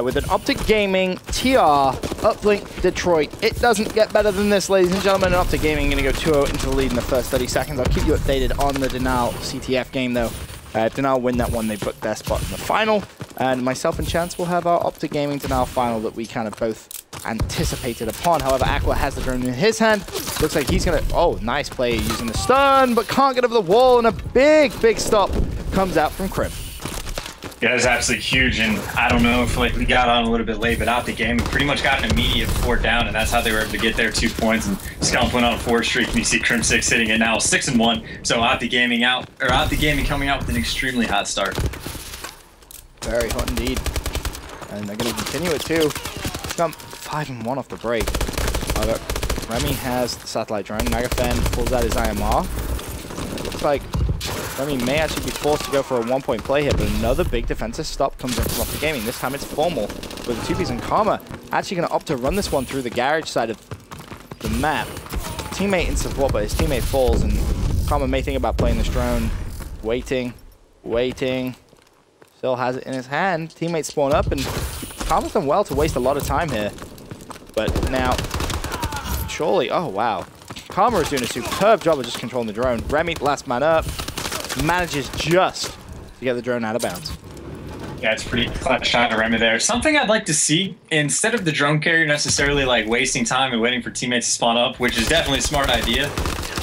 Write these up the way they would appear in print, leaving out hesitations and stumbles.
with an OpTic Gaming TR uplink Detroit. It doesn't get better than this, ladies and gentlemen. And OpTic Gaming going to go 2-0 into the lead in the first 30 seconds. I'll keep you updated on the Denial CTF game, though. If Denial win that one, they book their spot in the final. And myself and Chance will have our OpTic Gaming Denial final that we kind of both anticipated upon. However, Aqua has the drone in his hand. Looks like he's going to... Oh, nice play using the stun, but can't get over the wall. And a big stop comes out from Crim. Yeah, that's absolutely huge, and I don't know if we got on a little bit late, but out the game, we pretty much got an immediate 4 down, and that's how they were able to get their 2 points. And Scump went on a 4 streak, and you see Crim 6 sitting at now 6-1. So out the gaming coming out with an extremely hot start. Very hot indeed, and they're going to continue it too. Scump 5-1 off the break. However, Remy has the satellite drone. Magafen pulls out his IMR. It looks like Remy may actually be forced to go for a 1-point play here, but another big defensive stop comes in from OpTic Gaming. This time it's Formal with the 2Bs, and Karma actually going to opt to run this one through the garage side of the map. Teammate in support, but his teammate falls, and Karma may think about playing this drone. Waiting. Still has it in his hand. Teammates spawn up, and Karma's done well to waste a lot of time here. But now, surely, oh wow. Karma is doing a superb job of just controlling the drone. Remy, last man up, manages just to get the drone out of bounds. Yeah, it's pretty clutch shot to Remy there. Something I'd like to see, instead of the drone carrier necessarily wasting time and waiting for teammates to spawn up, which is definitely a smart idea,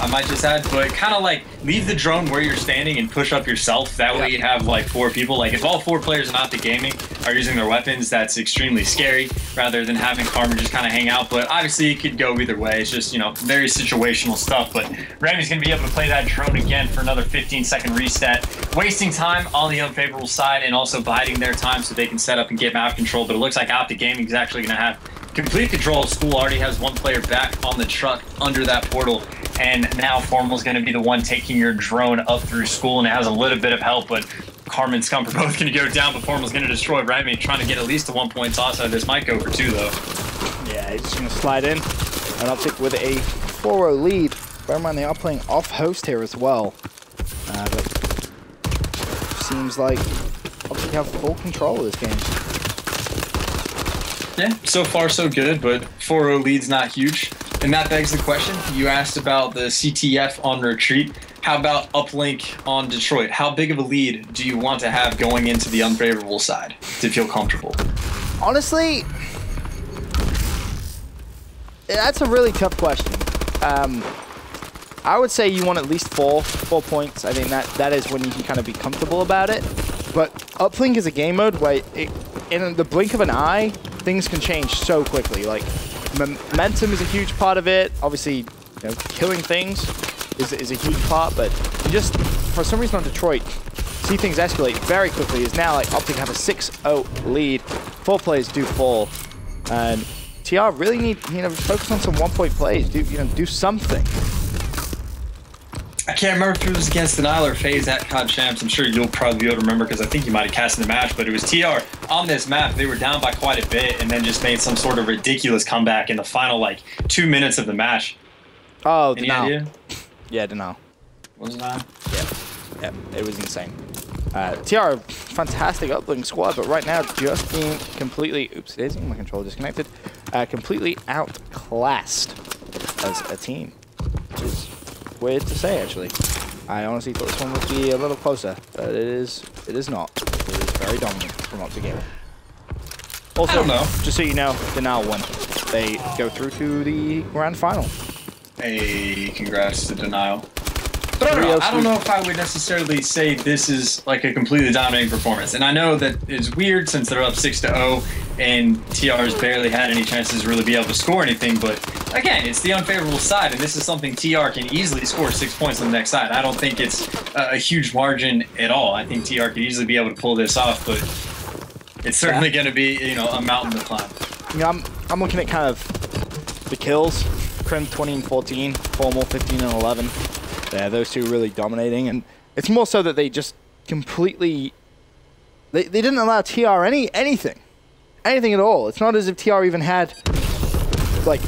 I might just add, but kind of leave the drone where you're standing and push up yourself. That way you have 4 people. If all 4 players in OpTic Gaming are using their weapons, that's extremely scary rather than having Karma just kind of hang out. But obviously it could go either way. It's just, very situational stuff. But Remy's going to be able to play that drone again for another 15-second reset, wasting time on the unfavorable side and also biding their time so they can set up and get map control. But it looks like OpTic Gaming is actually going to have complete control of School. Already has 1 player back on the truck under that portal. And now Formal's going to be the one taking your drone up through School, and it has a little bit of help, but Karma and Scump are both going to go down, but Formal's going to destroy Remy, trying to get at least a 1-point toss out of this. Might go for 2, though. Yeah, he's just going to slide in. And OpTic with a 4-0 lead. Bear in mind, they are playing off-host here as well. But seems like OpTic have full control of this game. Yeah, so far so good, but 4-0 lead's not huge. And that begs the question, you asked about the CTF on retreat. How about uplink on Detroit? How big of a lead do you want to have going into the unfavorable side to feel comfortable? Honestly, that's a really tough question. I would say you want at least 4 points. I think that is when you can kind of be comfortable about it. But uplink is a game mode where in the blink of an eye, things can change so quickly. Momentum is a huge part of it. Obviously, killing things is a huge part, but you just, for some reason on Detroit, see things escalate very quickly. Is now OpTic have a 6-0 lead. 4 players do fall, and TR really need focus on some 1-point plays. Do something. I can't remember if it was against Denial or FaZe at COD Champs. I'm sure you'll probably be able to remember because I think you might have cast in the match, but it was TR on this map. They were down by quite a bit and then just made some sort of ridiculous comeback in the final 2 minutes of the match. Oh, Any Denial. idea? Yeah, Denial. Was it not? Yeah, it was insane. TR, fantastic uplink squad, but right now just being completely, oops, it is, my controller disconnected, completely outclassed as a team, which is weird to say, actually. I honestly thought this one would be a little closer, but it is not. It is very dominant from OpTic Gaming. Also, I don't know. Just so you know, Denial won. They go through to the grand final. Hey, congrats to Denial. But I don't know if I would necessarily say this is a completely dominating performance. And I know that it's weird since they're up 6-0 and TR's barely had any chances to really be able to score anything. But again, it's the unfavorable side, and this is something TR can easily score 6 points on the next side. I don't think it's a huge margin at all. I think TR could easily be able to pull this off, but it's certainly going to be a mountain to climb. I'm looking at kind of the kills. Crim 20 and 14, Formal 15 and 11. Yeah, those two really dominating, and it's more so that they just completely they didn't allow TR anything at all. It's not as if TR even had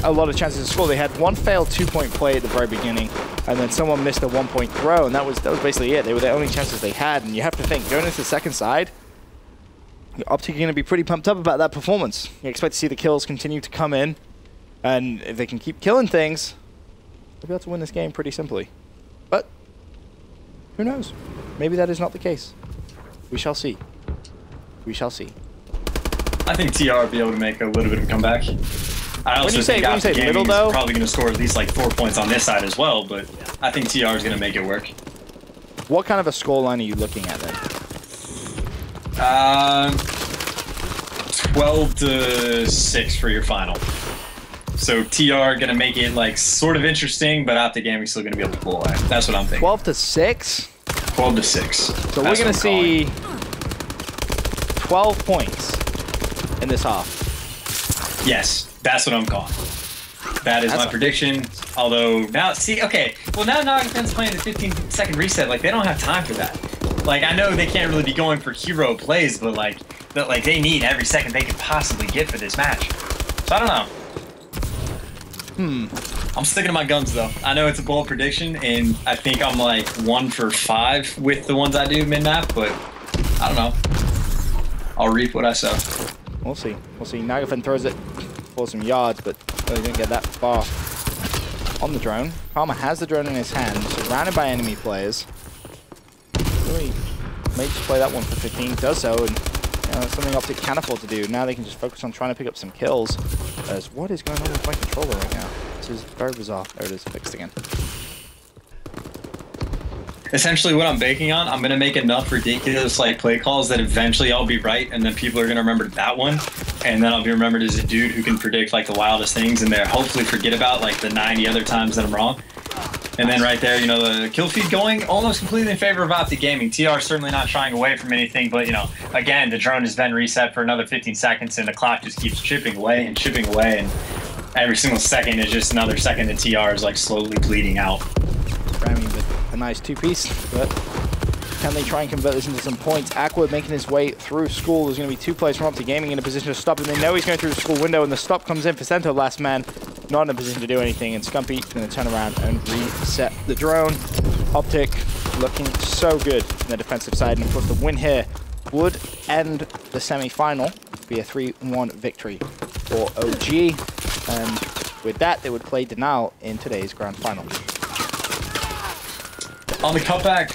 a lot of chances to score. They had 1 failed 2-point play at the very beginning, and then someone missed a 1-point throw, and that was basically it. They were the only chances they had, and you have to think going into the second side, OpTic are going to be pretty pumped up about that performance. You expect to see the kills continue to come in, and if they can keep killing things, they'll be able to win this game pretty simply. But who knows? Maybe that is not the case. We shall see. We shall see. I think TR will be able to make a little bit of a comeback. I also think OpTic Gaming is probably going to score at least like 4 points on this side as well, but I think TR is going to make it work. What kind of a scoreline are you looking at then? 12-6 for your final. So TR going to make it like sort of interesting, but OpTic Gaming is still going to be able to pull away. That's what I'm thinking. 12-6? 12-6. So we're going to see 12 points in this half. Yes, that's what I'm calling. That is my prediction. Although now, see, okay, well now Nagafan's playing the 15-second reset. Like they don't have time for that. Like I know they can't really be going for hero plays, but like they need every second they could possibly get for this match. So I don't know. I'm sticking to my guns though. I know it's a bold prediction, and I think I'm like 1 for 5 with the ones I do mid-map, but I don't know. I'll reap what I sow. We'll see. We'll see. Nagafan throws it for some yards, but really didn't get that far on the drone. Palmer has the drone in his hand, surrounded by enemy players. Really may just play that one for 15, does so, and that's something OpTic can afford to do. Now they can just focus on trying to pick up some kills. As what is going on with my controller right now? This is very bizarre. There it is, fixed again. Essentially what I'm banking on, I'm going to make enough ridiculous like play calls that eventually I'll be right, and then people are going to remember that one, and then I'll be remembered as a dude who can predict like the wildest things, and they'll hopefully forget about like the 90 other times that I'm wrong. And then right there, you know, the kill feed going almost completely in favor of OpTic Gaming. TR certainly not shying away from anything, but you know, again, the drone has been reset for another 15 seconds, and the clock just keeps chipping away, and every single second is just another second that TR is like slowly bleeding out. Ramming with a nice two-piece, but can they try and convert this into some points? Aqua making his way through school. There's going to be 2 players from OpTic Gaming in a position to stop him. They know he's going through the school window, and the stop comes in for Cento, last man. Not in a position to do anything, and Scumpy going to turn around and reset the drone. OpTic looking so good on the defensive side, and of course the win here would end the semi-final, be a 3-1 victory for OG, and with that they would play Denial in today's grand final. On the comeback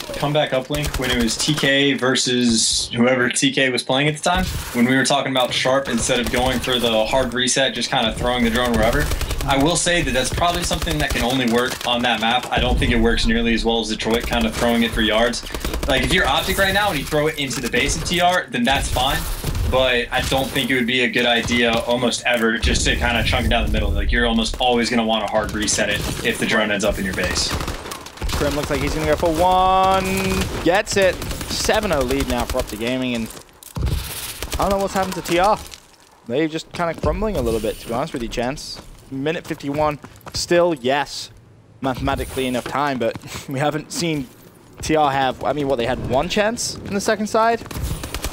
uplink, when it was TK versus whoever TK was playing at the time, when we were talking about Sharp instead of going for the hard reset, just kind of throwing the drone wherever, I will say that that's probably something that can only work on that map. I don't think it works nearly as well as Detroit, kind of throwing it for yards. Like if you're OpTic right now and you throw it into the base of TR, then that's fine. But I don't think it would be a good idea almost ever just to kind of chunk it down the middle. Like you're almost always going to want to hard reset it if the drone ends up in your base. Grim looks like he's going to go for one. Gets it. 7-0 lead now for OpTic Gaming, and I don't know what's happened to TR. They're just kind of crumbling a little bit, to be honest with you, Chance. Minute 51. Still, yes, mathematically enough time, but we haven't seen TR have, I mean, what, they had 1 chance in the second side?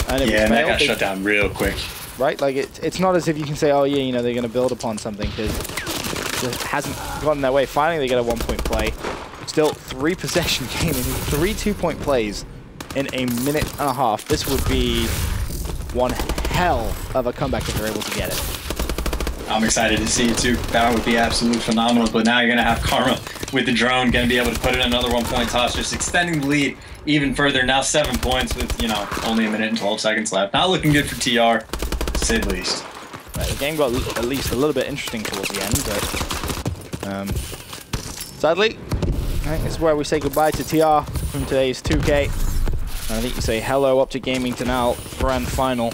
And yeah, and that got shut down real quick. Right? Like, it's not as if you can say, oh, yeah, you know, they're going to build upon something, because it hasn't gotten their way. Finally, they get a 1-point play. Still, 3 possession game and 3 2-point plays in a minute and a half. This would be one hell of a comeback if they're able to get it. I'm excited to see it too. That would be absolutely phenomenal. But now you're going to have Karma with the drone, going to be able to put in another 1-point toss, just extending the lead even further. Now 7 points with, you know, only a minute and 12 seconds left. Not looking good for TR, to say the least. Right, the game got at least a little bit interesting towards the end, but sadly, I think this is where we say goodbye to TR from today's 2K. And I think you say hello OpTic Gaming to now grand final,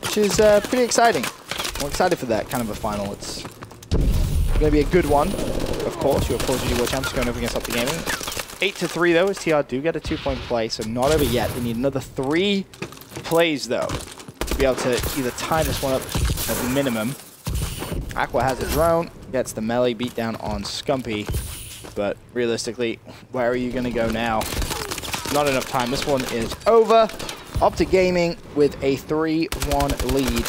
which is pretty exciting. I'm excited for that kind of a final. It's going to be a good one, of course. Your Pause World Champs going over against OpTic Gaming. 8-3 though, as TR do get a 2-point play, so not over yet. They need another 3 plays though to be able to either tie this one up at the minimum. Aqua has a drone, gets the melee beat down on Scumpy, but realistically, where are you going to go now? Not enough time. This one is over. OpTic Gaming with a 3-1 lead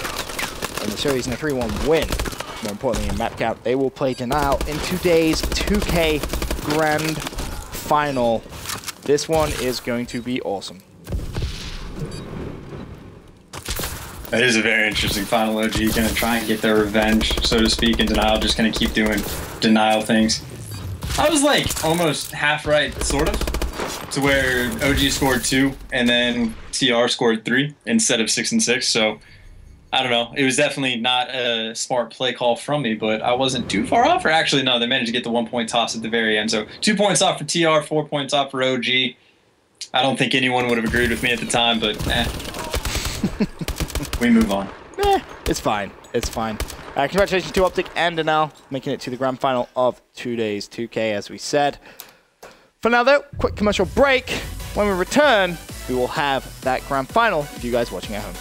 in the series and a 3-1 win. More importantly, in map count, they will play Denial in today's 2K Grand Final. This one is going to be awesome. That is a very interesting final. OG gonna try and get their revenge, so to speak, and Denial just gonna keep doing denial things. I was like almost half right, sort of, to where OG scored 2 and then TR scored 3 instead of 6 and 6. So I don't know. It was definitely not a smart play call from me, but I wasn't too far off. Or actually, no, they managed to get the 1-point toss at the very end. So 2 points off for TR, 4 points off for OG. I don't think anyone would have agreed with me at the time, but we move on. It's fine. It's fine. Congratulations to OpTic and Denial, making it to the grand final of 2 days 2K, as we said. For now, though, quick commercial break. When we return, we will have that grand final for you guys watching at home.